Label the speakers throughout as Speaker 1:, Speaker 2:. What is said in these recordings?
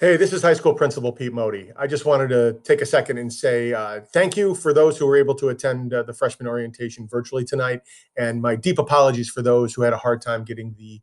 Speaker 1: Hey, this is High School Principal Pete Modi. I just wanted to take a second and say thank you for those who were able to attend the freshman orientation virtually tonight, and my deep apologies for those who had a hard time getting the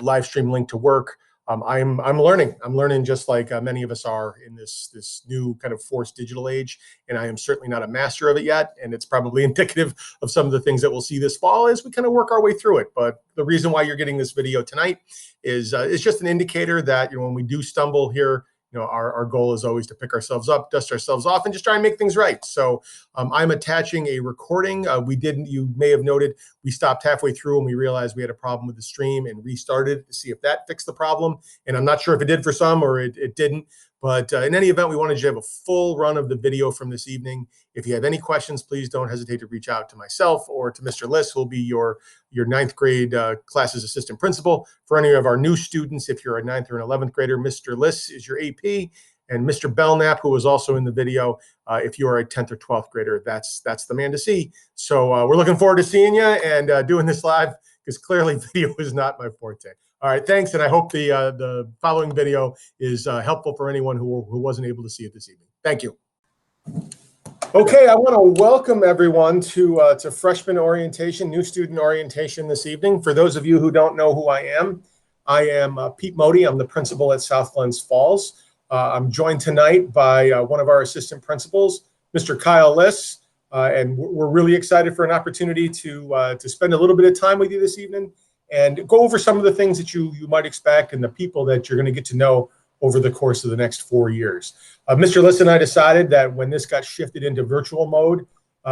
Speaker 1: live stream link to work. I'm learning. I'm learning just like many of us are in this new kind of forced digital age, and I am certainly not a master of it yet. And it's probably indicative of some of the things that we'll see this fall as we kind of work our way through it. But the reason why you're getting this video tonight is it's just an indicator that when we do stumble here, our goal is always to pick ourselves up, dust ourselves off, and just try and make things right. So I'm attaching a recording. You may have noted, we stopped halfway through and we realized we had a problem with the stream and restarted to see if that fixed the problem. And I'm not sure if it did for some or it didn't. But in any event, we wanted you to have a full run of the video from this evening. If you have any questions, please don't hesitate to reach out to myself or to Mr. Liss, who will be your ninth grade classes assistant principal. For any of our new students, if you're a 9th or an 11th grader, Mr. Liss is your AP. And Mr. Belknap, who was also in the video, if you are a 10th or 12th grader, that's the man to see. So we're looking forward to seeing you and doing this live, because clearly video is not my forte. All right, thanks, and I hope the following video is helpful for anyone who wasn't able to see it this evening. Thank you. Okay, I want to welcome everyone to freshman orientation, new student orientation this evening. For those of you who don't know who I am Pete Modi. I'm the principal at South Glens Falls. I'm joined tonight by one of our assistant principals, Mr. Kyle Liss, and we're really excited for an opportunity to spend a little bit of time with you this evening and go over some of the things that you might expect and the people that you're going to get to know over the course of the next 4 years. Mr. Liss and I decided that when this got shifted into virtual mode,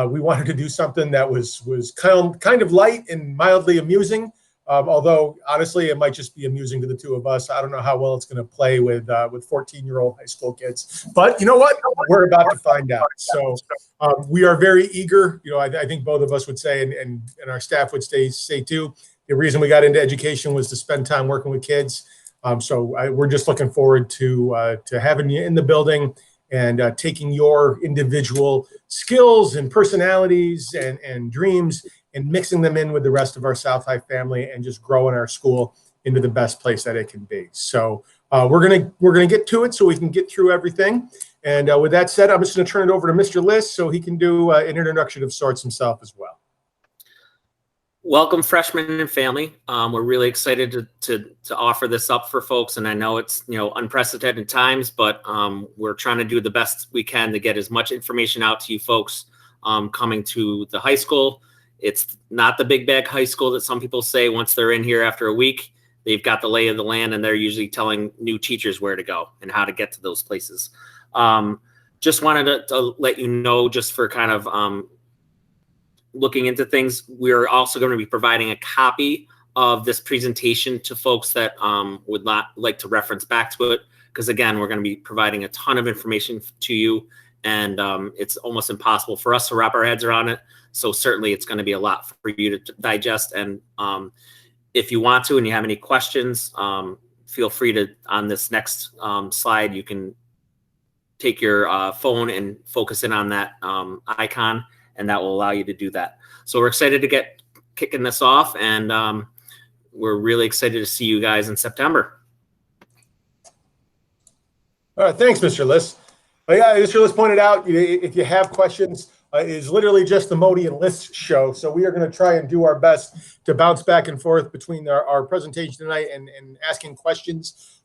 Speaker 1: we wanted to do something that was kind of light and mildly amusing. Although honestly, it might just be amusing to the two of us. I don't know how well it's going to play with 14-year-old high school kids. But you know what? We're about to find out. So we are very eager. I think both of us would say, and our staff would say too, the reason we got into education was to spend time working with kids. We're just looking forward to having you in the building and taking your individual skills and personalities and dreams and mixing them in with the rest of our South High family and just growing our school into the best place that it can be. So we're gonna get to it so we can get through everything. And with that said, I'm just going to turn it over to Mr. Liss so he can do an introduction of sorts himself as well.
Speaker 2: Welcome, freshmen and family. We're really excited to offer this up for folks, and I know it's unprecedented times, but we're trying to do the best we can to get as much information out to you folks coming to the high school. It's not the big bag high school that some people say once they're in here after a week, they've got the lay of the land, and they're usually telling new teachers where to go and how to get to those places. Just wanted to let you know, just for kind of looking into things, we're also going to be providing a copy of this presentation to folks that would not like to reference back to it, because again, we're going to be providing a ton of information to you, and it's almost impossible for us to wrap our heads around it. So certainly it's going to be a lot for you to digest. And if you want to and you have any questions, feel free to, on this next slide, you can take your phone and focus in on that icon, and that will allow you to do that. So we're excited to get kicking this off, and we're really excited to see you guys in September.
Speaker 1: All right, thanks, Mr. Liss. Yeah, Mr. Liss pointed out, if you have questions, it is literally just the Modi and Liss show. So we are going to try and do our best to bounce back and forth between our presentation tonight and asking questions.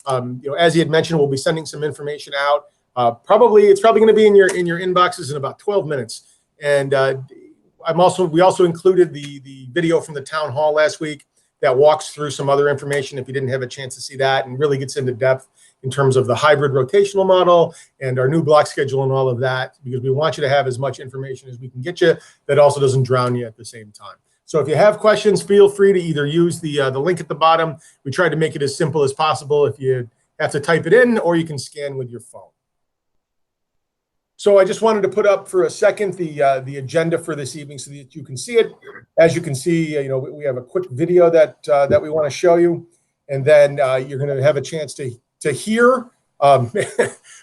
Speaker 1: As he had mentioned, we'll be sending some information out. It's probably going to be in your inboxes in about 12 minutes. And we also included the video from the town hall last week that walks through some other information if you didn't have a chance to see that, and really gets into depth in terms of the hybrid rotational model and our new block schedule and all of that, because we want you to have as much information as we can get you that also doesn't drown you at the same time. So if you have questions, feel free to either use the link at the bottom. We tried to make it as simple as possible if you have to type it in, or you can scan with your phone. So I just wanted to put up for a second the agenda for this evening so that you can see it. As you can see, we have a quick video that we want to show you, and then you're going to have a chance to hear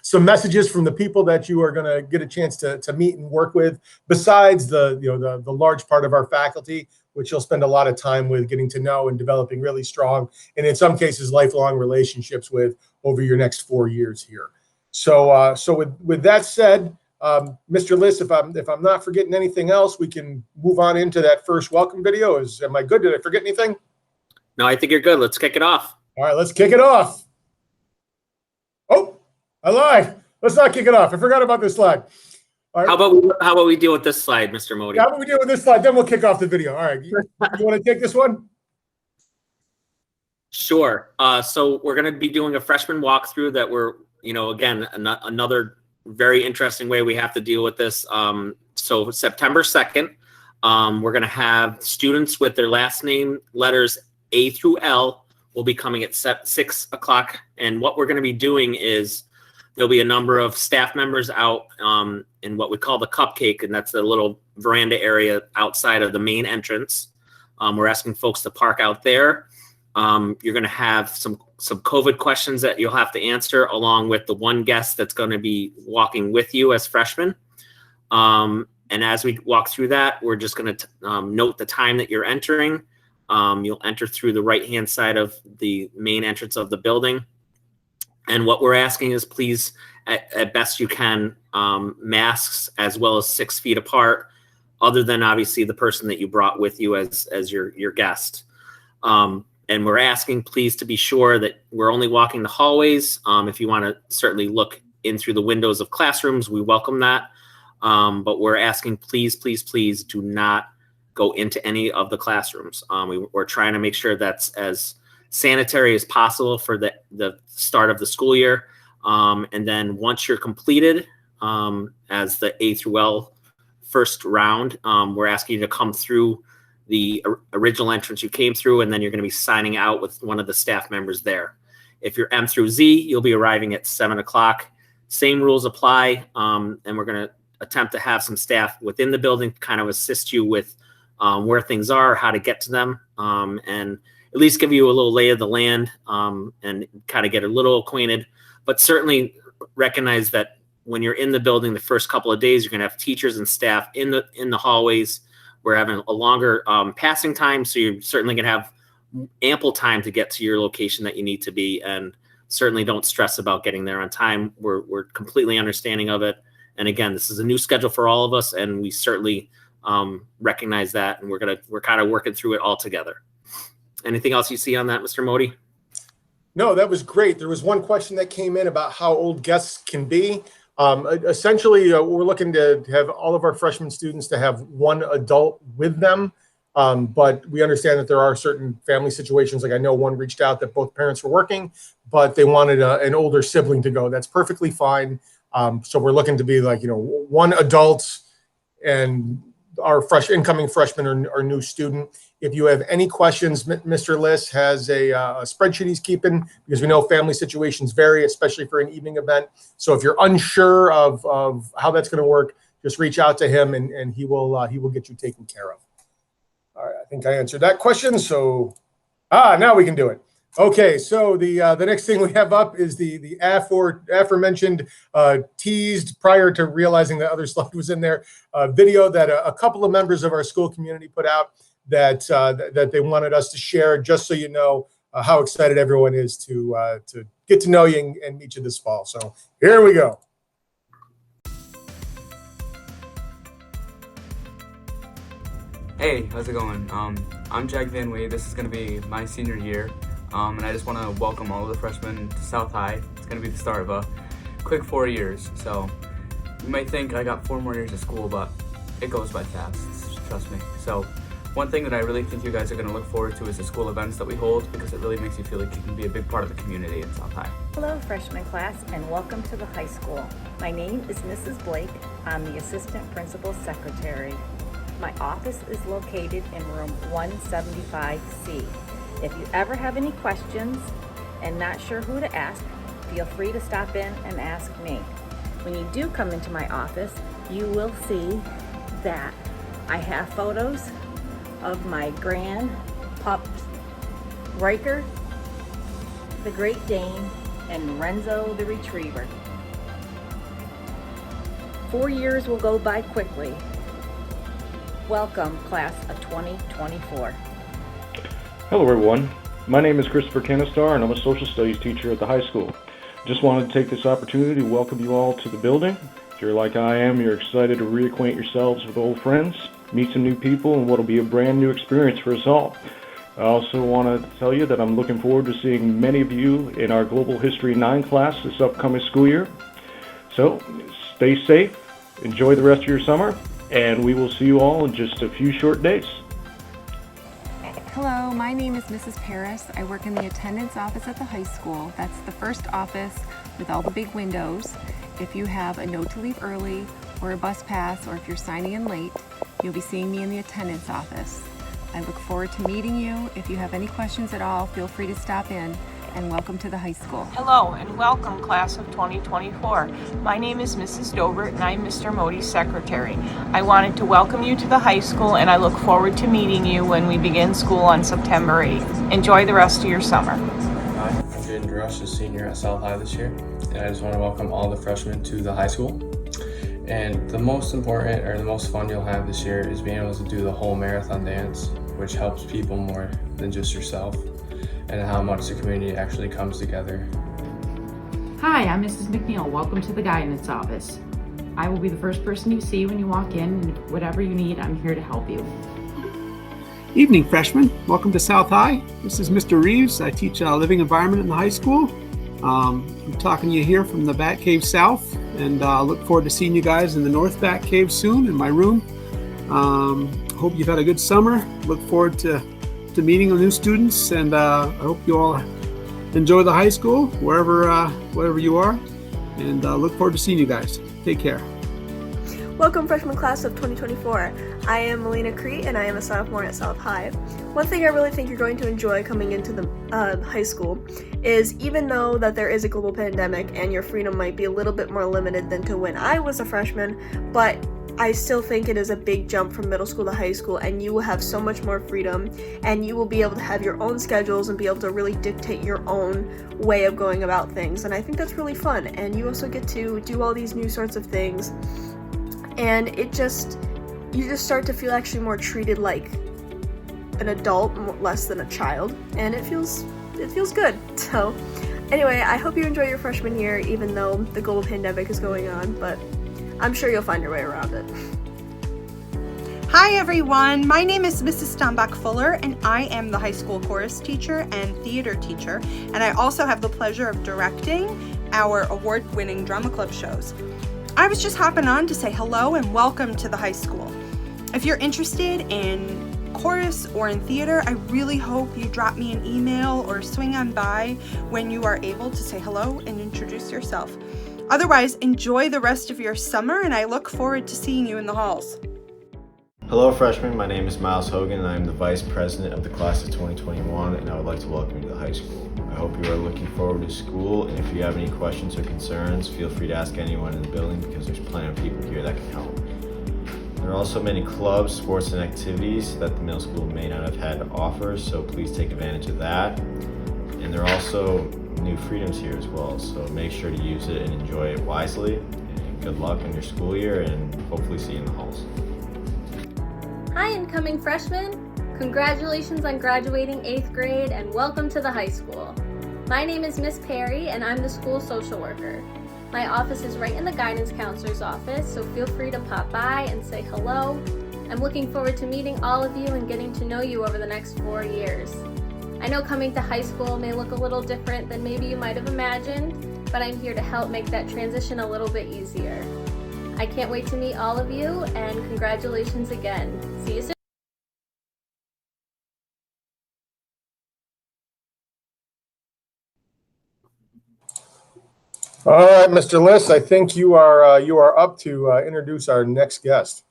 Speaker 1: some messages from the people that you are going to get a chance to meet and work with. Besides the large part of our faculty, which you'll spend a lot of time with, getting to know and developing really strong, and in some cases, lifelong relationships with over your next 4 years here. So, with that said, Mr. Liss, if I'm not forgetting anything else, we can move on into that first welcome video. Am I good? Did I forget anything?
Speaker 2: No, I think you're good. Let's kick it off.
Speaker 1: All right, let's kick it off. Oh, I lied. Let's not kick it off. I forgot about this slide. All right.
Speaker 2: How about we deal with this slide, Mr. Modi?
Speaker 1: How about we deal with this slide? Then we'll kick off the video. All right. You want to take this one?
Speaker 2: Sure. So we're going to be doing a freshman walkthrough that we're, again, another very interesting way we have to deal with this. So September 2nd, we're going to have students with their last name letters A through L will be coming at 6 o'clock. And what we're going to be doing is there'll be a number of staff members out in what we call the cupcake, and that's the little veranda area outside of the main entrance. We're asking folks to park out there. You're going to have some COVID questions that you'll have to answer, along with the one guest that's going to be walking with you as freshmen. And as we walk through that, we're just going to note the time that you're entering. You'll enter through the right-hand side of the main entrance of the building. And what we're asking is, please, at best you can, masks as well as 6 feet apart, other than obviously the person that you brought with you as your guest. And we're asking, please, to be sure that we're only walking the hallways. If you want to certainly look in through the windows of classrooms, we welcome that. But we're asking, please, please, please do not go into any of the classrooms. We're trying to make sure that's as sanitary as possible for the start of the school year. And then once you're completed as the A through L first round, we're asking you to come through the original entrance you came through, and then you're going to be signing out with one of the staff members there. If you're M through Z, you'll be arriving at 7 o'clock. Same rules apply, and we're going to attempt to have some staff within the building kind of assist you with where things are, how to get to them, and at least give you a little lay of the land and kind of get a little acquainted. But certainly recognize that when you're in the building the first couple of days, you're going to have teachers and staff in the hallways. We're having a longer passing time, so you're certainly going to have ample time to get to your location that you need to be, and certainly don't stress about getting there on time. We're completely understanding of it. And again, this is a new schedule for all of us, and we certainly recognize that, and we're kind of working through it all together. Anything else you see on that, Mr. Modi?
Speaker 1: No, that was great. There was one question that came in about how old guests can be. Essentially, we're looking to have all of our freshman students to have one adult with them. But we understand that there are certain family situations. Like I know one reached out that both parents were working, but they wanted an older sibling to go. That's perfectly fine. So we're looking to be like, one adult and our incoming freshman or new student. If you have any questions, Mr. Liss has a spreadsheet he's keeping, because we know family situations vary, especially for an evening event. So if you're unsure of how that's going to work, just reach out to him, and he will get you taken care of. All right, I think I answered that question. So now we can do it. Okay, so the next thing we have up is the aforementioned teased prior to realizing the other slide was in there, video that a couple of members of our school community put out that they wanted us to share, just so you know how excited everyone is to get to know you and meet you this fall. So here we go.
Speaker 3: Hey, how's it going? I'm Jack Van Wee. This is going to be my senior year, and I just want to welcome all of the freshmen to South High. It's going to be the start of a quick 4 years, so you might think I got 4 more years of school, but it goes by fast, trust me. So one thing that I really think you guys are going to look forward to is the school events that we hold, because it really makes you feel like you can be a big part of the community in South High.
Speaker 4: Hello, freshman class, and welcome to the high school. My name is Mrs. Blake. I'm the Assistant Principal Secretary. My office is located in room 175C. If you ever have any questions and not sure who to ask, feel free to stop in and ask me. When you do come into my office, you will see that I have photos of my grand pups, Riker, the Great Dane, and Renzo the Retriever. 4 years will go by quickly. Welcome, class of 2024.
Speaker 5: Hello everyone, my name is Christopher Kenistar and I'm a social studies teacher at the high school. Just wanted to take this opportunity to welcome you all to the building. If you're like I am, you're excited to reacquaint yourselves with old friends, meet some new people, and what'll be a brand new experience for us all. I also want to tell you that I'm looking forward to seeing many of you in our Global History 9 class this upcoming school year. So stay safe, enjoy the rest of your summer, and we will see you all in just a few short days.
Speaker 6: Hello, my name is Mrs. Paris. I work in the attendance office at the high school. That's the first office with all the big windows. If you have a note to leave early or a bus pass, or if you're signing in late, you'll be seeing me in the attendance office. I look forward to meeting you. If you have any questions at all, feel free to stop in, and welcome to the high school.
Speaker 7: Hello and welcome, class of 2024. My name is Mrs. Dobert and I'm Mr. Modi's secretary. I wanted to welcome you to the high school and I look forward to meeting you when we begin school on September 8th. Enjoy the rest of your summer.
Speaker 8: Hi, I'm Jaden Drush, a senior at South High this year, and I just want to welcome all the freshmen to the high school. And the most important or the most fun you'll have this year is being able to do the whole marathon dance, which helps people more than just yourself, and how much the community actually comes together.
Speaker 9: Hi, I'm Mrs. McNeil. Welcome to the guidance office. I will be the first person you see when you walk in, and whatever you need, I'm here to help you.
Speaker 10: Evening, freshmen. Welcome to South High. This is Mr. Reeves. I teach living environment in the high school. I'm talking to you here from the Bat Cave South, and look forward to seeing you guys in the North Bat Cave soon in my room. Hope you've had a good summer. Look forward to meeting the new students, and I hope you all enjoy the high school wherever you are, and look forward to seeing you guys. Take care.
Speaker 11: Welcome, freshman class of 2024. I am Melina Crete and I am a sophomore at South High. One thing I really think you're going to enjoy coming into the high school is, even though that there is a global pandemic and your freedom might be a little bit more limited than to when I was a freshman, but I still think it is a big jump from middle school to high school, and you will have so much more freedom, and you will be able to have your own schedules and be able to really dictate your own way of going about things, and I think that's really fun. And you also get to do all these new sorts of things, and you just start to feel actually more treated like an adult, less than a child, and it feels good. So anyway, I hope you enjoy your freshman year, even though the global pandemic is going on, but I'm sure you'll find your way around it.
Speaker 12: Hi everyone, my name is Mrs. Stombach Fuller and I am the high school chorus teacher and theater teacher, and I also have the pleasure of directing our award-winning drama club shows. I was just hopping on to say hello and welcome to the high school. If you're interested in chorus or in theater, I really hope you drop me an email or swing on by when you are able to say hello and introduce yourself. Otherwise, enjoy the rest of your summer, and I look forward to seeing you in the halls.
Speaker 13: Hello freshmen, my name is Miles Hogan and I am the Vice President of the class of 2021, and I would like to welcome you to the high school. I hope you are looking forward to school, and if you have any questions or concerns, feel free to ask anyone in the building because there's plenty of people here that can help. There are also many clubs, sports, and activities that the middle school may not have had to offer, so please take advantage of that. And there are also new freedoms here as well, so make sure to use it and enjoy it wisely. And good luck in your school year, and hopefully see you in the halls.
Speaker 14: Hi, incoming freshmen! Congratulations on graduating 8th grade and welcome to the high school. My name is Miss Perry and I'm the school social worker. My office is right in the guidance counselor's office, so feel free to pop by and say hello. I'm looking forward to meeting all of you and getting to know you over the next 4 years. I know coming to high school may look a little different than maybe you might have imagined, but I'm here to help make that transition a little bit easier. I can't wait to meet all of you, and congratulations again. See you soon.
Speaker 1: All right, Mr. Liss, I think you are up to introduce our next guest.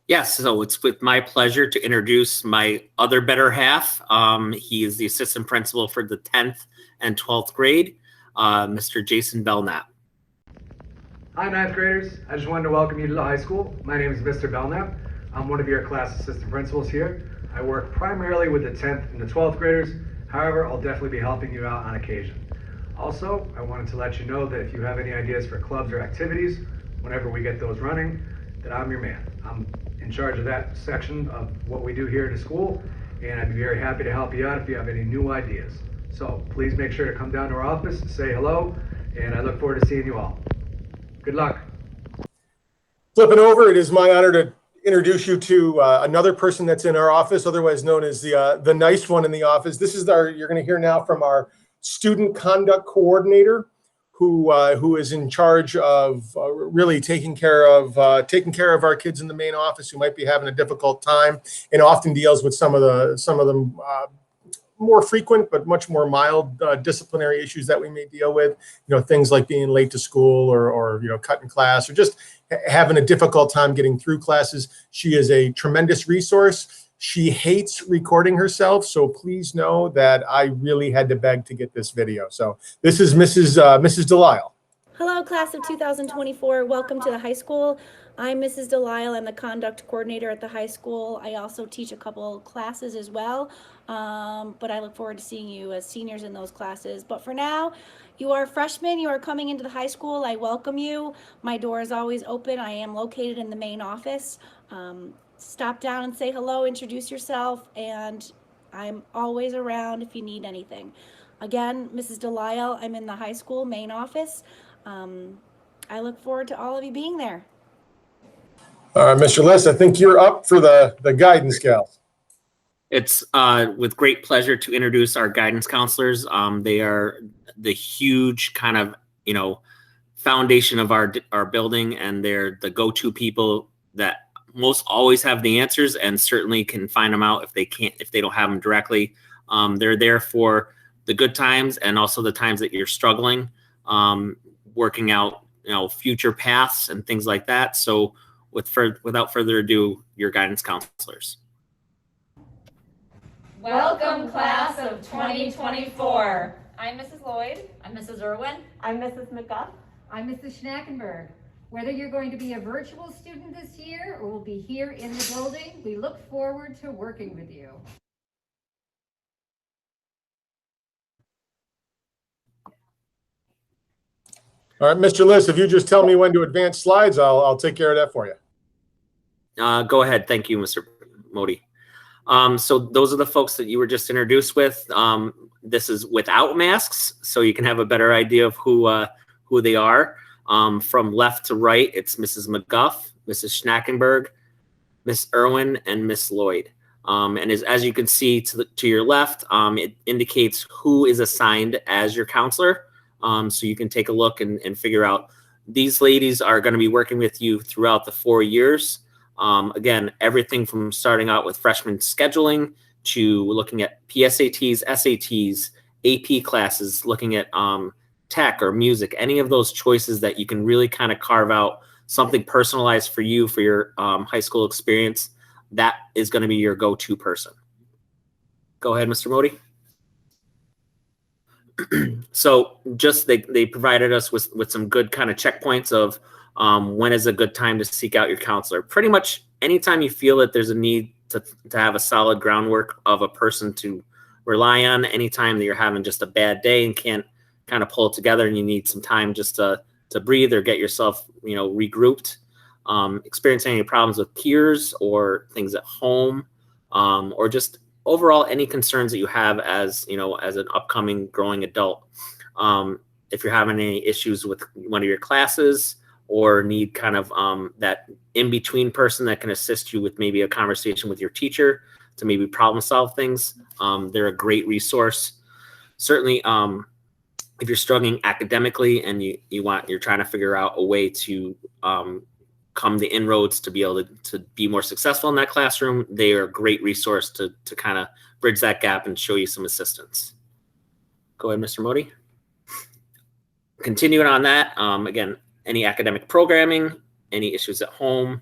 Speaker 2: Yes, so it's with my pleasure to introduce my other better half. He is the assistant principal for the 10th and 12th grade, Mr. Jason Belknap.
Speaker 15: Hi, 9th graders. I just wanted to welcome you to the high school. My name is Mr. Belknap. I'm one of your class assistant principals here. I work primarily with the 10th and the 12th graders. However, I'll definitely be helping you out on occasion. Also, I wanted to let you know that if you have any ideas for clubs or activities, whenever we get those running, that I'm your man. I'm in charge of that section of what we do here at the school, and I'd be very happy to help you out if you have any new ideas. So please make sure to come down to our office, say hello, and I look forward to seeing you all. Good luck.
Speaker 1: Flipping over, it is my honor to introduce you to another person that's in our office, otherwise known as the nice one in the office. This is you're going to hear now from our student conduct coordinator, who is in charge of really taking care of our kids in the main office who might be having a difficult time, and often deals with some of them more frequent but much more mild disciplinary issues that we may deal with. Things like being late to school or cutting class or just having a difficult time getting through classes. She is a tremendous resource. She hates recording herself, so please know that I really had to beg to get this video. So this is Mrs. Delisle.
Speaker 16: Hello, class of 2024. Welcome to the high school. I'm Mrs. Delisle. I'm the conduct coordinator at the high school. I also teach a couple classes as well, but I look forward to seeing you as seniors in those classes. But for now, you are freshmen. You are coming into the high school. I welcome you. My door is always open. I am located in the main office. Stop down and say hello, introduce yourself, and I'm always around if you need anything. Again, Mrs. Delisle, I'm in the high school main office. I look forward to all of you being there.
Speaker 1: All right, Mr. Liss, I think you're up for the guidance gals.
Speaker 2: It's with great pleasure to introduce our guidance counselors. They are the huge kind of, foundation of our building, and they're the go-to people that most always have the answers and certainly can find them out if they don't have them directly. They're there for the good times and also the times that you're struggling, working out, future paths and things like that. So without further ado, your guidance counselors.
Speaker 17: Welcome, class of 2024. I'm Mrs. Lloyd. I'm Mrs. Irwin. I'm Mrs. McGuff.
Speaker 18: I'm Mrs. Schnackenberg. Whether you're going to be a virtual student this year or will be here in the building, we look forward to working with you.
Speaker 1: All right, Mr. Liss, if you just tell me when to advance slides, I'll take care of that for you.
Speaker 2: Go ahead. Thank you, Mr. Modi. So those are the folks that you were just introduced with. This is without masks, so you can have a better idea of who they are. From left to right, it's Mrs. McGuff, Mrs. Schnackenberg, Miss Irwin, and Miss Lloyd. And as you can see to your left, it indicates who is assigned as your counselor. So you can take a look and figure out these ladies are going to be working with you throughout the 4 years. Again, everything from starting out with freshman scheduling to looking at PSATs, SATs, AP classes, looking at tech or music, any of those choices that you can really kind of carve out something personalized for you, for your high school experience. That is going to be your go-to person. Go ahead, Mr. Modi. So just they provided us with some good kind of checkpoints of when is a good time to seek out your counselor. Pretty much anytime you feel that there's a need to have a solid groundwork of a person to rely on, anytime that you're having just a bad day and can't kind of pull it together and you need some time just to breathe or get yourself, regrouped, experiencing any problems with peers or things at home, or just overall any concerns that you have as an upcoming growing adult. If you're having any issues with one of your classes or need kind of that in-between person that can assist you with maybe a conversation with your teacher to maybe problem solve things, they're a great resource. Certainly, if you're struggling academically and you're trying to figure out a way to come the inroads to be able to be more successful in that classroom, they are a great resource to kind of bridge that gap and show you some assistance. Go ahead, Mr. Modi. Continuing on that, again, any academic programming, any issues at home,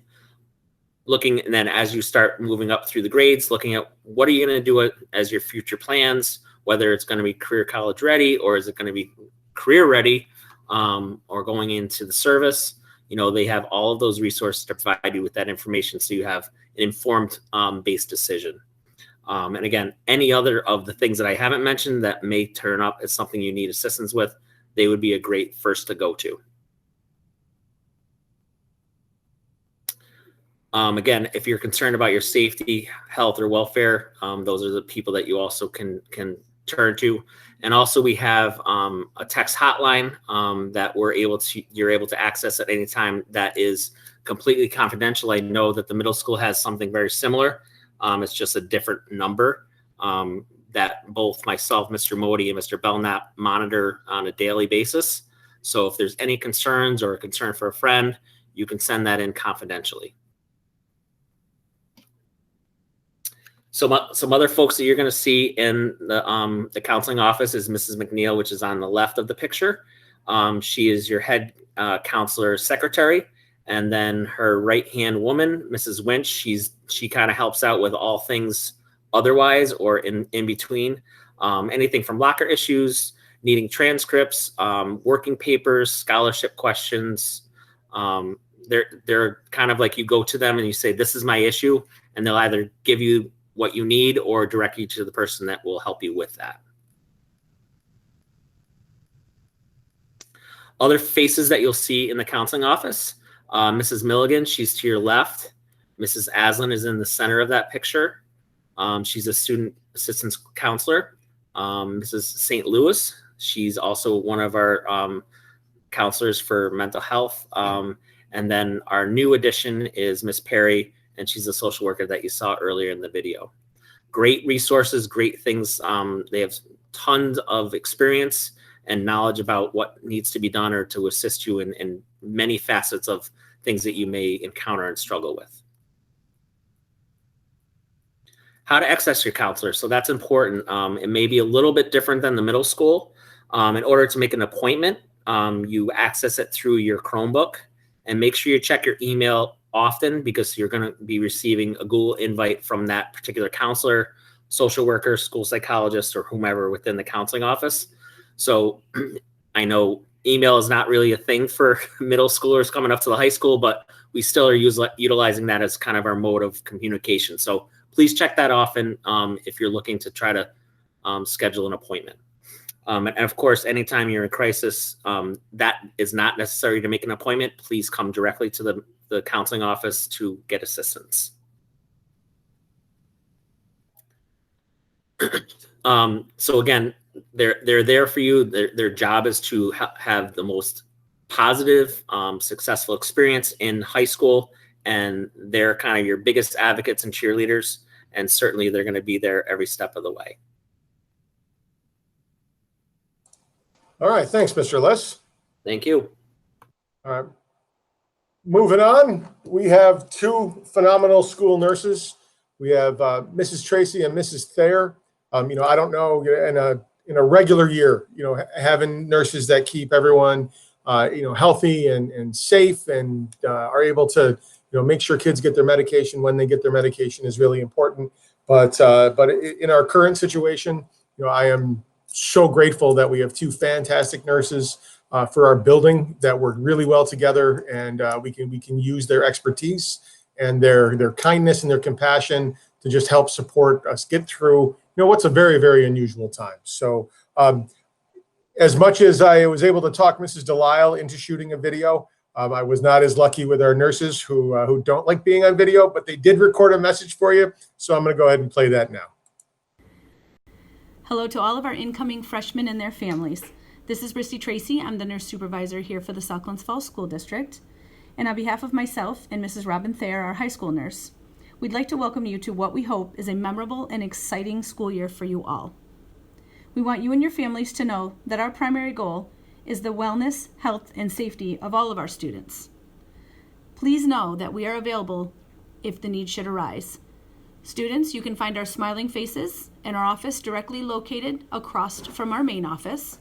Speaker 2: looking, and then as you start moving up through the grades, looking at what are you going to do as your future plans, whether it's going to be career college ready or is it going to be career ready, or going into the service. They have all of those resources to provide you with that information so you have an informed based decision. And again, any other of the things that I haven't mentioned that may turn up as something you need assistance with, they would be a great first to go to. Again, if you're concerned about your safety, health, or welfare, those are the people that you also can turn to. And also we have a text hotline that you're able to access at any time that is completely confidential. I know that the middle school has something very similar. It's just a different number that both myself, Mr. Modi, and Mr. Belknap monitor on a daily basis. So if there's any concerns or a concern for a friend, you can send that in confidentially. So some other folks that you're going to see in the counseling office is Mrs. McNeil, which is on the left of the picture. She is your head counselor secretary. And then her right-hand woman, Mrs. Winch, she kind of helps out with all things otherwise or in between. Anything from locker issues, needing transcripts, working papers, scholarship questions. They're kind of like you go to them and you say, this is my issue, and they'll either give you what you need or direct you to the person that will help you with that. Other faces that you'll see in the counseling office, Mrs. Milligan, she's to your left. Mrs. Aslan is in the center of that picture. She's a student assistance counselor. Mrs. St. Louis, she's also one of our counselors for mental health. And then our new addition is Miss Perry, and she's a social worker that you saw earlier in the video. Great resources, great things. They have tons of experience and knowledge about what needs to be done or to assist you in many facets of things that you may encounter and struggle with. How to access your counselor. So that's important. It may be a little bit different than the middle school. In order to make an appointment, you access it through your Chromebook, and make sure you check your email often because you're going to be receiving a Google invite from that particular counselor, social worker, school psychologist, or whomever within the counseling office. So I know email is not really a thing for middle schoolers coming up to the high school, but we still are utilizing that as kind of our mode of communication. So please check that often if you're looking to try to schedule an appointment. And of course, anytime you're in crisis, that is not necessary to make an appointment. Please come directly to the counseling office to get assistance. So again, they're there for you. Their job is to have the most positive, successful experience in high school, and they're kind of your biggest advocates and cheerleaders, and certainly they're going to be there every step of the way.
Speaker 1: All right, thanks, Mr. Liss.
Speaker 2: Thank you.
Speaker 1: All right. Moving on, we have two phenomenal school nurses. We have Mrs. Tracy and Mrs. Thayer. I don't know, in a regular year, having nurses that keep everyone, healthy and safe and are able to, make sure kids get their medication when they get their medication is really important. But in our current situation, I am so grateful that we have two fantastic nurses for our building that work really well together, and we can use their expertise and their kindness and their compassion to just help support us get through what's a very, very unusual time. So as much as I was able to talk Mrs. Delisle into shooting a video, I was not as lucky with our nurses who don't like being on video, but they did record a message for you. So I'm going to go ahead and play that now.
Speaker 19: Hello to all of our incoming freshmen and their families. This is Bristy Tracy. I'm the nurse supervisor here for the Southlands Falls School District. And on behalf of myself and Mrs. Robin Thayer, our high school nurse, we'd like to welcome you to what we hope is a memorable and exciting school year for you all. We want you and your families to know that our primary goal is the wellness, health, and safety of all of our students. Please know that we are available if the need should arise. Students, you can find our smiling faces in our office directly located across from our main office.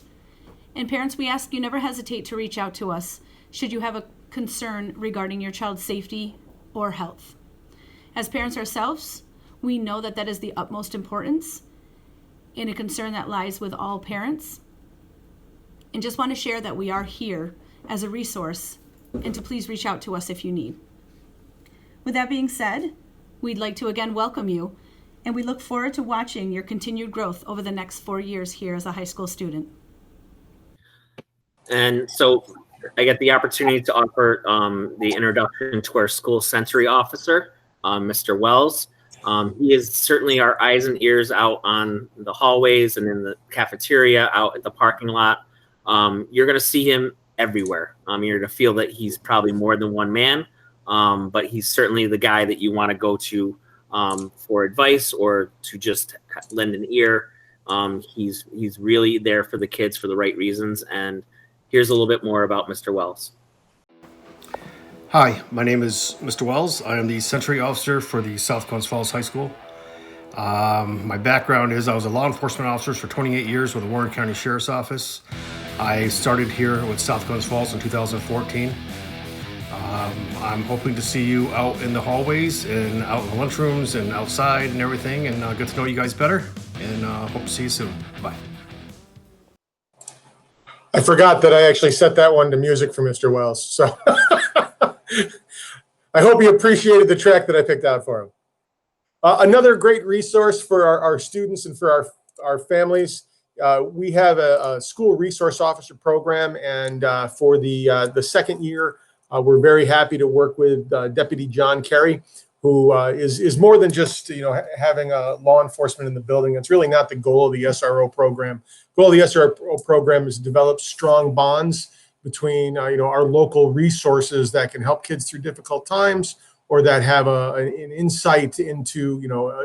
Speaker 19: And parents, we ask you never hesitate to reach out to us should you have a concern regarding your child's safety or health. As parents ourselves, we know that that is the utmost importance and a concern that lies with all parents. And just want to share that we are here as a resource and to please reach out to us if you need. With that being said, we'd like to again welcome you, and we look forward to watching your continued growth over the next 4 years here as a high school student.
Speaker 2: And so I get the opportunity to offer the introduction to our school Sentry Officer, Mr. Wells. He is certainly our eyes and ears out on the hallways and in the cafeteria, out at the parking lot. You're going to see him everywhere. You're going to feel that he's probably more than one man, but he's certainly the guy that you want to go to for advice or to just lend an ear. He's really there for the kids for the right reasons. And here's a little bit more about Mr. Wells.
Speaker 20: Hi, my name is Mr. Wells. I am the Sentry Officer for the South Glens Falls High School. My background is I was a law enforcement officer for 28 years with the Warren County Sheriff's Office. I started here with South Glens Falls in 2014. I'm hoping to see you out in the hallways and out in the lunchrooms and outside and everything, and get to know you guys better, and hope to see you soon. Bye.
Speaker 1: I forgot that I actually set that one to music for Mr. Wells, so I hope you appreciated the track that I picked out for him. Another great resource for our students and for our families, we have a school resource officer program, and for the second year, we're very happy to work with Deputy John Carey, who is more than just having a law enforcement in the building. It's really not the goal of the SRO program. The goal of the SRO program is to develop strong bonds between our local resources that can help kids through difficult times, or that have an insight into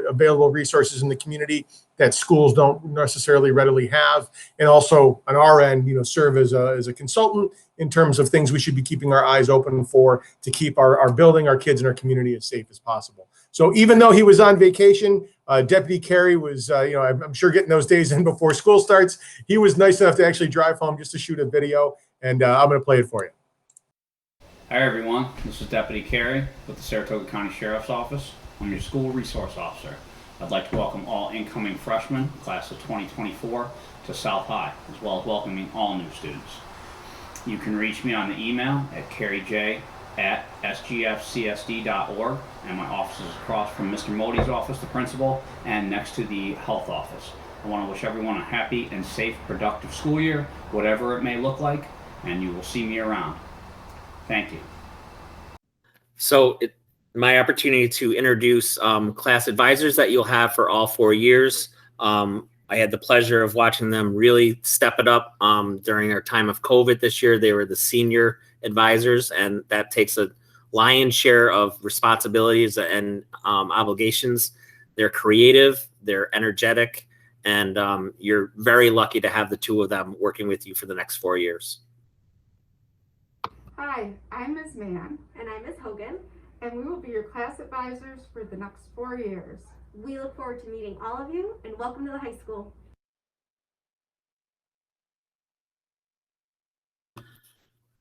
Speaker 1: available resources in the community that schools don't necessarily readily have, and also on our end serve as a consultant in terms of things we should be keeping our eyes open for to keep our building, our kids, and our community as safe as possible. So even though he was on vacation, Deputy Carey was I'm sure getting those days in before school starts. He was nice enough to actually drive home just to shoot a video, and I'm going to play it for you.
Speaker 21: Hi everyone, this is Deputy Carey with the Saratoga County Sheriff's Office. I'm your school resource officer. I'd like to welcome all incoming freshmen, class of 2024, to South High, as well as welcoming all new students. You can reach me on the email at careyj@sgfcsd.org, and my office is across from Mr. Modi's office, the principal, and next to the health office. I want to wish everyone a happy and safe, productive school year, whatever it may look like, and you will see me around. Thank you.
Speaker 2: So my opportunity to introduce class advisors that you'll have for all 4 years. I had the pleasure of watching them really step it up during our time of COVID this year. They were the senior advisors, and that takes a lion's share of responsibilities and obligations. They're creative, they're energetic, and you're very lucky to have the two of them working with you for the next 4 years.
Speaker 6: Hi, I'm Ms. Mann. And I'm Ms. Hogan. And we will be your class advisors for the next 4 years.
Speaker 14: We look forward to meeting all of you, and welcome to the high school.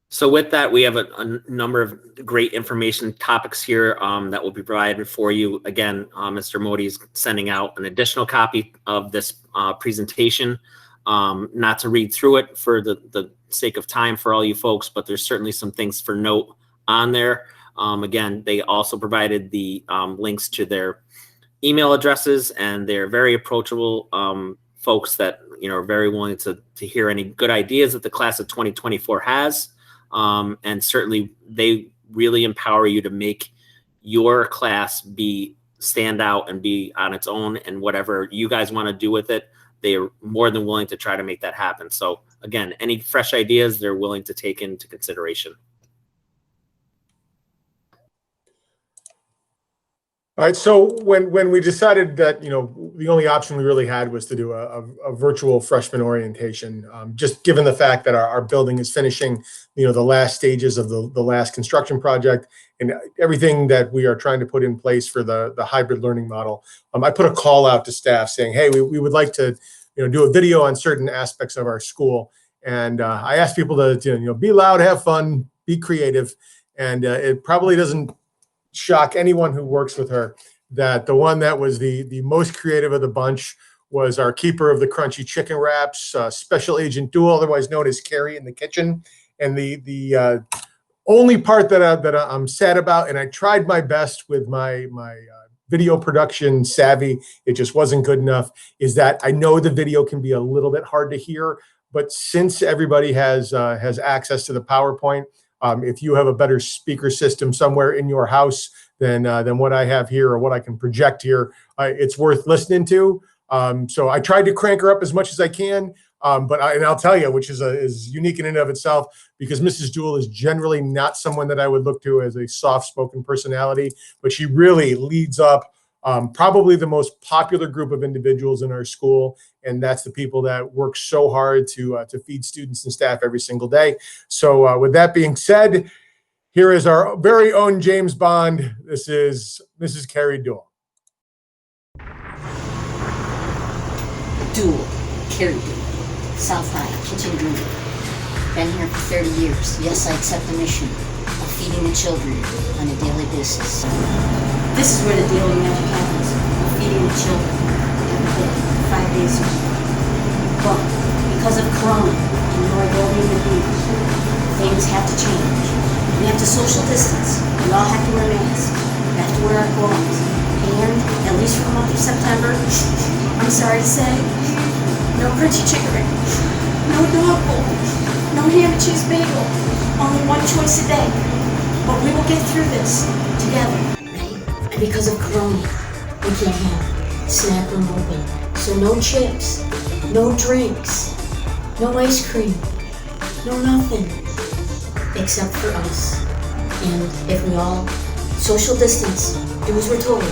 Speaker 2: So with that, we have a number of great information topics here that will be provided for you. Again, Mr. Modi is sending out an additional copy of this presentation, not to read through it for the sake of time for all you folks, but there's certainly some things for note on there. Again, they also provided the links to their email addresses, and they're very approachable folks that are very willing to hear any good ideas that the class of 2024 has. And certainly they really empower you to make your class stand out and be on its own, and whatever you guys want to do with it, they are more than willing to try to make that happen. So again, any fresh ideas they're willing to take into consideration.
Speaker 1: All right, so when we decided that the only option we really had was to do a virtual freshman orientation, just given the fact that our building is finishing the last stages of the last construction project and everything that we are trying to put in place for the hybrid learning model, I put a call out to staff saying, hey, we would like to do a video on certain aspects of our school, and I asked people to be loud, have fun, be creative, and it probably doesn't shock anyone who works with her that the one that was the most creative of the bunch was our keeper of the crunchy chicken wraps, Special Agent Duel, otherwise known as Carrie in the kitchen. And the only part that I'm sad about, and I tried my best with my video production savvy, it just wasn't good enough, is that I know the video can be a little bit hard to hear, but since everybody has access to the PowerPoint, if you have a better speaker system somewhere in your house than what I have here or what I can project here, it's worth listening to. So I tried to crank her up as much as I can, but I'll tell you, which is unique in and of itself, because Mrs. Jewell is generally not someone that I would look to as a soft-spoken personality, but she really leads up probably the most popular group of individuals in our school, and that's the people that work so hard to feed students and staff every single day. So with that being said, here is our very own James Bond. This is Mrs. Carrie Duell.
Speaker 3: Duell, Carrie Duell, South High, Kitchen Junior. Been here for 30 years. Yes, I accept the mission of feeding the children on a daily basis. This is where the daily magic happens, feeding the children every day, 5 days a week. But because of Corona and your ability to be, things have to change. We have to social distance. We all have to wear masks. We have to wear our gloves. And, at least for the month of September, I'm sorry to say, no crunchy chicory, no dog bowl, no ham and cheese bagel, only one choice a day. But we will get through this together, right? And because of Corona, we can't have snack room open. So no chips, no drinks, no ice cream, no nothing, except for us. And if we all social distance, do as we're told,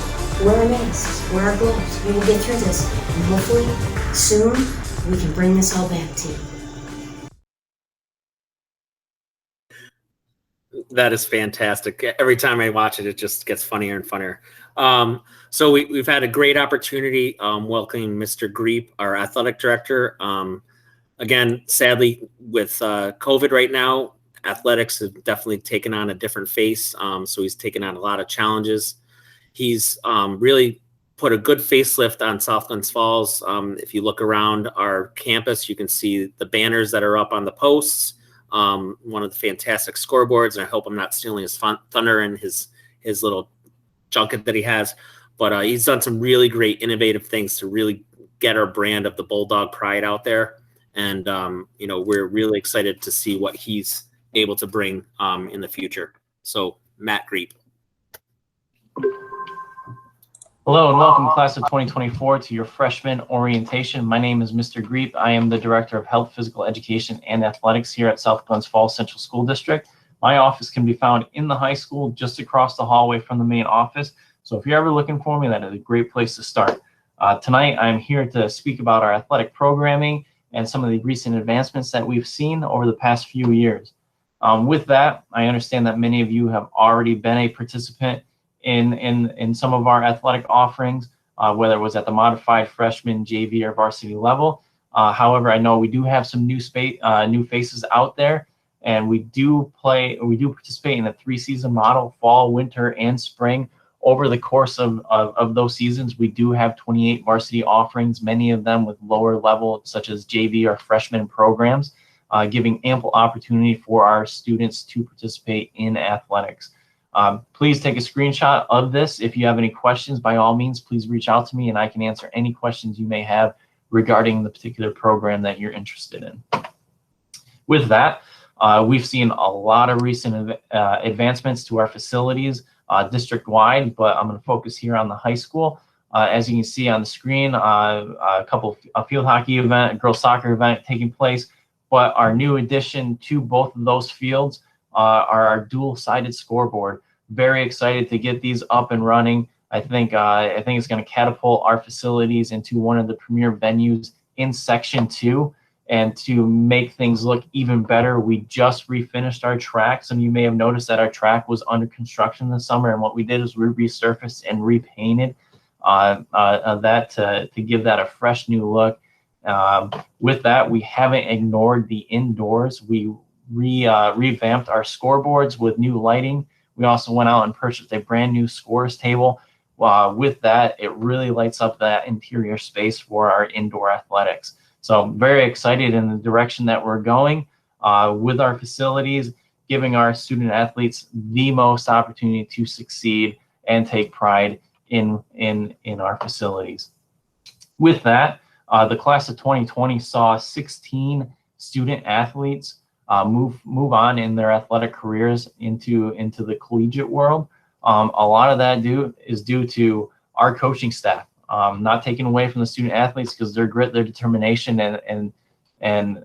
Speaker 3: wear our masks, wear our gloves, we will get through this. And hopefully, soon, we can bring this all back to you.
Speaker 2: That is fantastic. Every time I watch it, it just gets funnier and funnier. So we've had a great opportunity welcoming Mr. Greep, our athletic director. Again, sadly, with COVID right now, athletics have definitely taken on a different face. So he's taken on a lot of challenges. He's really put a good facelift on South Glens Falls. If you look around our campus, you can see the banners that are up on the posts. One of the fantastic scoreboards, and I hope I'm not stealing his thunder and his little junket that he has. But he's done some really great innovative things to really get our brand of the Bulldog Pride out there. And, we're really excited to see what he's able to bring in the future. So, Matt Greep.
Speaker 22: Hello and welcome, class of 2024, to your freshman orientation. My name is Mr. Greep. I am the Director of Health, Physical Education, and Athletics here at South Glens Falls Central School District. My office can be found in the high school, just across the hallway from the main office. So if you're ever looking for me, that is a great place to start. Tonight, I'm here to speak about our athletic programming and some of the recent advancements that we've seen over the past few years. With that, I understand that many of you have already been a participant in some of our athletic offerings, whether it was at the modified freshman, JV, or varsity level. However, I know we do have some new faces out there, and we do participate in the 3-season model, fall, winter, and spring. Over the course of those seasons, we do have 28 varsity offerings, many of them with lower level, such as JV or freshman programs, giving ample opportunity for our students to participate in athletics. Please take a screenshot of this. If you have any questions, by all means, please reach out to me and I can answer any questions you may have regarding the particular program that you're interested in. With that, we've seen a lot of recent advancements to our facilities district-wide, but I'm going to focus here on the high school. As you can see on the screen, a field hockey event, a girls soccer event taking place, but our new addition to both of those fields are our dual-sided scoreboard. Very excited to get these up and running. I think it's going to catapult our facilities into one of the premier venues in Section 2. And to make things look even better, we just refinished our track. Some of you may have noticed that our track was under construction this summer, and what we did is we resurfaced and repainted that to give that a fresh new look. With that, we haven't ignored the indoors. We revamped our scoreboards with new lighting. We also went out and purchased a brand new scores table. With that, it really lights up that interior space for our indoor athletics. So I'm very excited in the direction that we're going with our facilities, giving our student athletes the most opportunity to succeed and take pride in our facilities. With that, the class of 2020 saw 16 student athletes move on in their athletic careers into the collegiate world. A lot of that is due to our coaching staff, not taken away from the student athletes, because their grit, their determination, and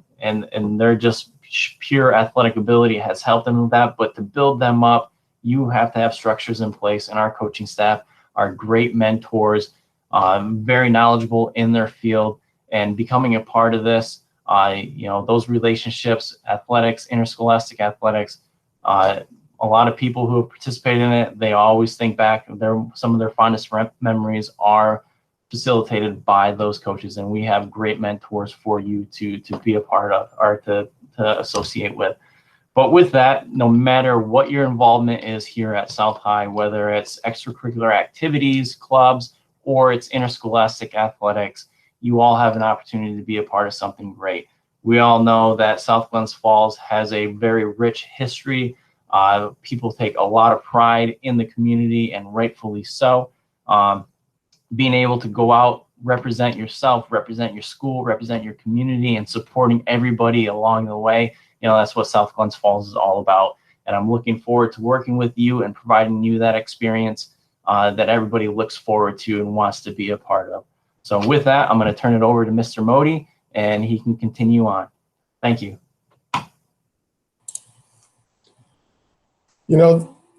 Speaker 22: their just pure athletic ability has helped them with that. But to build them up, you have to have structures in place, and our coaching staff are great mentors, very knowledgeable in their field, and becoming a part of this, those relationships, athletics, interscholastic athletics, a lot of people who have participated in it, they always think back, some of their fondest memories are facilitated by those coaches, and we have great mentors for you to be a part of or to associate with. But with that, no matter what your involvement is here at South High, whether it's extracurricular activities, clubs, or it's interscholastic athletics, you all have an opportunity to be a part of something great. We all know that South Glens Falls has a very rich history. People take a lot of pride in the community, and rightfully so. Being able to go out, represent yourself, represent your school, represent your community, and supporting everybody along the way, that's what South Glens Falls is all about. And I'm looking forward to working with you and providing you that experience that everybody looks forward to and wants to be a part of. So with that, I'm going to turn it over to Mr. Modi, and he can continue on. Thank you.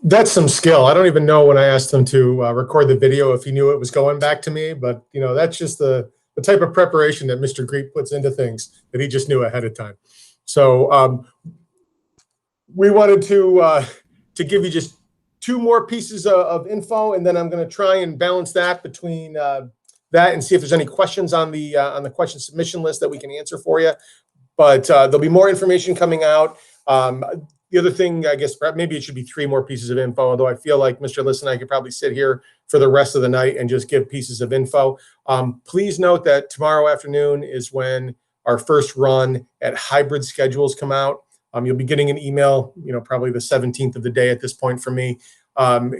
Speaker 1: That's some skill. I don't even know when I asked him to record the video if he knew it was going back to me, but that's just the type of preparation that Mr. Greep puts into things that he just knew ahead of time. So we wanted to give you just two more pieces of info, and then I'm going to try and balance that between that and see if there's any questions on the question submission list that we can answer for you. But there'll be more information coming out. The other thing, I guess, maybe it should be three more pieces of info, although I feel like Mr. Liss and I could probably sit here for the rest of the night and just give pieces of info. Please note that tomorrow afternoon is when our first run at hybrid schedules come out. You'll be getting an email, probably the 17th of the day at this point from me,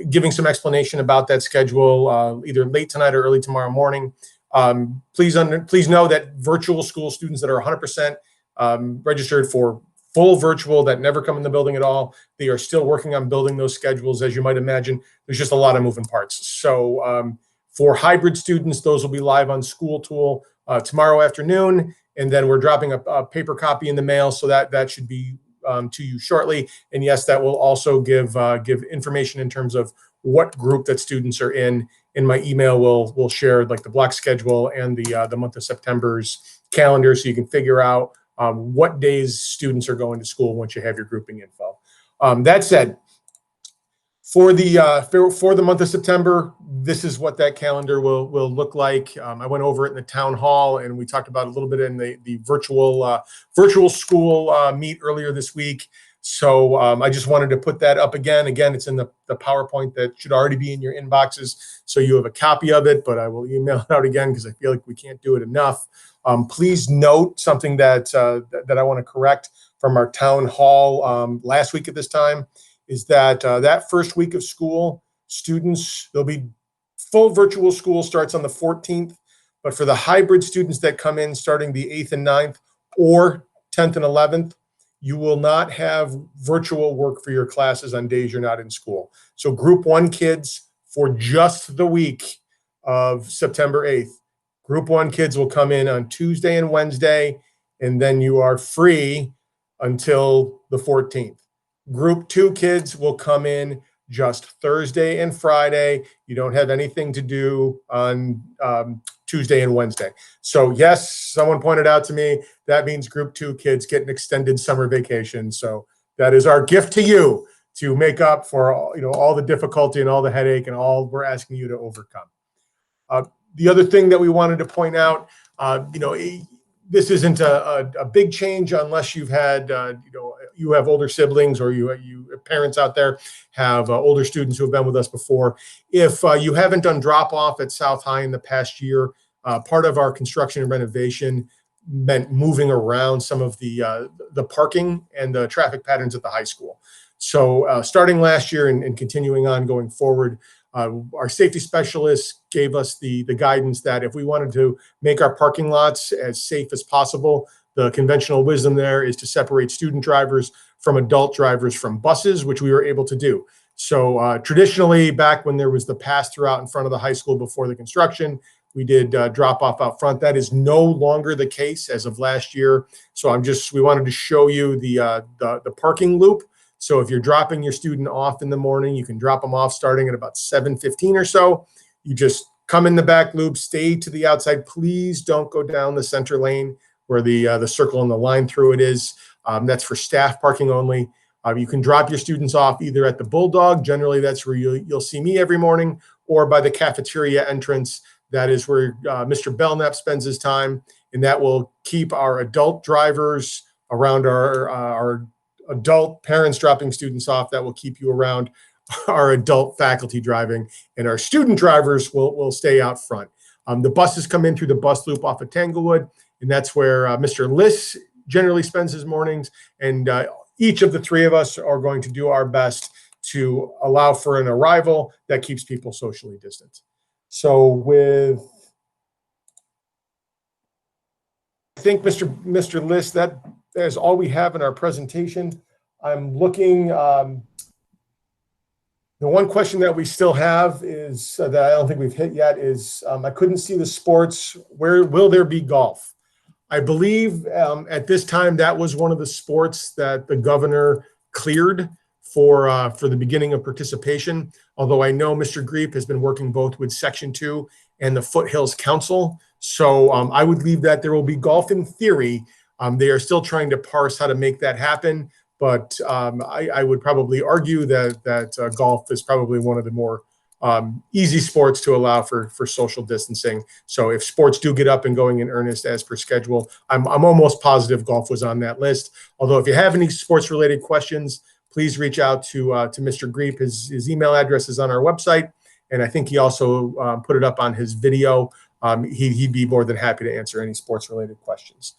Speaker 1: giving some explanation about that schedule, either late tonight or early tomorrow morning. Please know that virtual school students that are 100% registered for full virtual, that never come in the building at all, they are still working on building those schedules. As you might imagine, there's just a lot of moving parts. So for hybrid students, those will be live on School Tool tomorrow afternoon, and then we're dropping a paper copy in the mail, so that should be to you shortly. And yes, that will also give information in terms of what group that students are in. In my email, we'll share like the block schedule and the month of September's calendar, so you can figure out what days students are going to school once you have your grouping info. That said, for the month of September, this is what that calendar will look like. I went over it in the town hall, and we talked about it a little bit in the virtual school meet earlier this week. So I just wanted to put that up again. Again, it's in the PowerPoint that should already be in your inboxes, so you have a copy of it, but I will email it out again because I feel like we can't do it enough. Please note something that I want to correct from our town hall last week at this time, is that that first week of school, students, there'll be full virtual school starts on the 14th, but for the hybrid students that come in starting the 8th and 9th or 10th and 11th, you will not have virtual work for your classes on days you're not in school. So group 1 kids, for just the week of September 8th, group 1 kids will come in on Tuesday and Wednesday, and then you are free until the 14th. Group 2 kids will come in just Thursday and Friday. You don't have anything to do on Tuesday and Wednesday. So yes, someone pointed out to me that means group 2 kids get an extended summer vacation. So that is our gift to you to make up for all the difficulty and all the headache and all we're asking you to overcome. The other thing that we wanted to point out, this isn't a big change unless you've had, you have older siblings, or you parents out there have older students who have been with us before. If you haven't done drop-off at South High in the past year, part of our construction and renovation meant moving around some of the parking and the traffic patterns at the high school. So starting last year and continuing on going forward, our safety specialists gave us the guidance that if we wanted to make our parking lots as safe as possible, The conventional wisdom there is to separate student drivers from adult drivers from buses, which we were able to do. So traditionally, back when there was the pass-through out in front of the high school before the construction, we did drop off out front. That is no longer the case as of last year. So we wanted to show you the parking loop. So if you're dropping your student off in the morning, you can drop them off starting at about 7:15 or so. You just come in the back loop, stay to the outside. Please don't go down the center lane where the circle and the line through it is. That's for staff parking only. You can drop your students off either at the Bulldog. Generally, that's where you'll see me every morning, or by the cafeteria entrance. That is where Mr. Belknap spends his time, and that will keep our adult drivers around our adult parents dropping students off. That will keep you around our adult faculty driving, and our student drivers will stay out front. The buses come in through the bus loop off of Tanglewood, and that's where Mr. Liss generally spends his mornings, and each of the three of us are going to do our best to allow for an arrival that keeps people socially distant. So I think Mr. Liss, that is all we have in our presentation. I'm looking, the one question that we still have is that I don't think we've hit yet is, I couldn't see the sports. Where will there be golf? I believe at this time that was one of the sports that the governor cleared for the beginning of participation. Although I know Mr. Greep has been working both with Section 2 and the Foothills Council. So I would leave that there will be golf in theory. They are still trying to parse how to make that happen. But I would probably argue that golf is probably one of the more easy sports to allow for social distancing. So if sports do get up and going in earnest as per schedule, I'm almost positive golf was on that list. Although if you have any sports related questions, please reach out to Mr. Greep. His email address is on our website, and I think he also put it up on his video. He'd be more than happy to answer any sports related questions.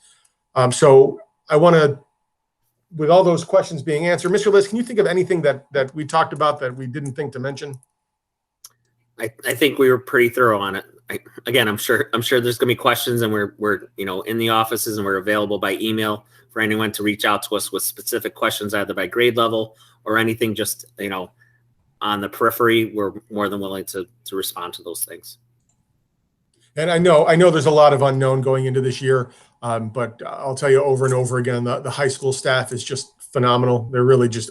Speaker 1: So I want to, with all those questions being answered, Mr. Liss, can you think of anything that we talked about that we didn't think to mention?
Speaker 2: I think we were pretty thorough on it. Again, I'm sure there's going to be questions, and we're in the offices, and we're available by email for anyone to reach out to us with specific questions, either by grade level or anything just on the periphery. We're more than willing to respond to those things.
Speaker 1: And I know there's a lot of unknown going into this year, but I'll tell you over and over again, the high school staff is just phenomenal. They're really just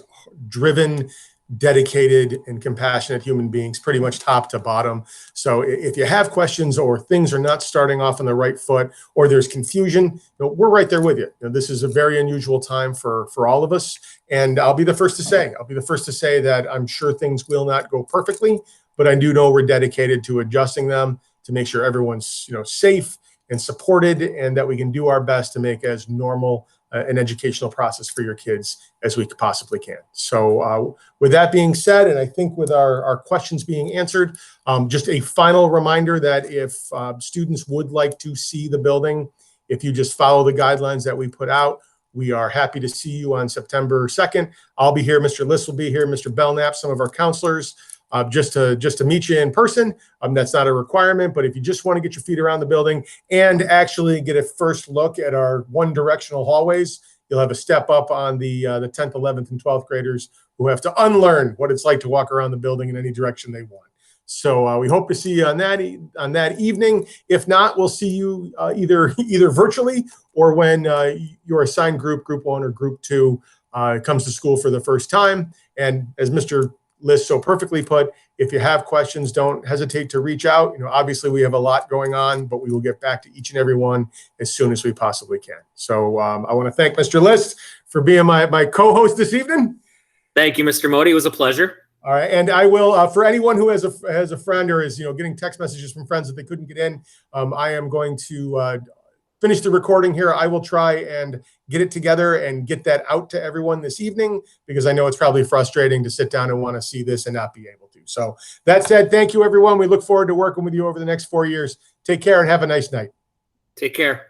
Speaker 1: driven, dedicated, and compassionate human beings, pretty much top to bottom. So if you have questions or things are not starting off on the right foot, or there's confusion, we're right there with you. This is a very unusual time for all of us. And I'll be the first to say that I'm sure things will not go perfectly, but I do know we're dedicated to adjusting them to make sure everyone's safe and supported, and that we can do our best to make as normal an educational process for your kids as we possibly can. So with that being said, and I think with our questions being answered, just a final reminder that if students would like to see the building, if you just follow the guidelines that we put out, we are happy to see you on September 2nd. I'll be here. Mr. Liss will be here. Mr. Belknap, some of our counselors, just to meet you in person. That's not a requirement, but if you just want to get your feet around the building and actually get a first look at our one-directional hallways, you'll have a step up on the 10th, 11th, and 12th graders who have to unlearn what it's like to walk around the building in any direction they want. So we hope to see you on that evening. If not, we'll see you either virtually or when your assigned group 1 or group 2, comes to school for the first time. And as Mr. Liss so perfectly put, if you have questions, don't hesitate to reach out. Obviously we have a lot going on, but we will get back to each and every one as soon as we possibly can. So I want to thank Mr. Liss for being my co-host this evening.
Speaker 2: Thank you, Mr. Modi. It was a pleasure.
Speaker 1: All right, and I will for anyone who has a friend or is getting text messages from friends that they couldn't get in, I am going to finish the recording here. I will try and get it together and get that out to everyone this evening, because I know it's probably frustrating to sit down and want to see this and not be able to. So that said, thank you, everyone. We look forward to working with you over the next 4 years. Take care and have a nice night.
Speaker 2: Take care.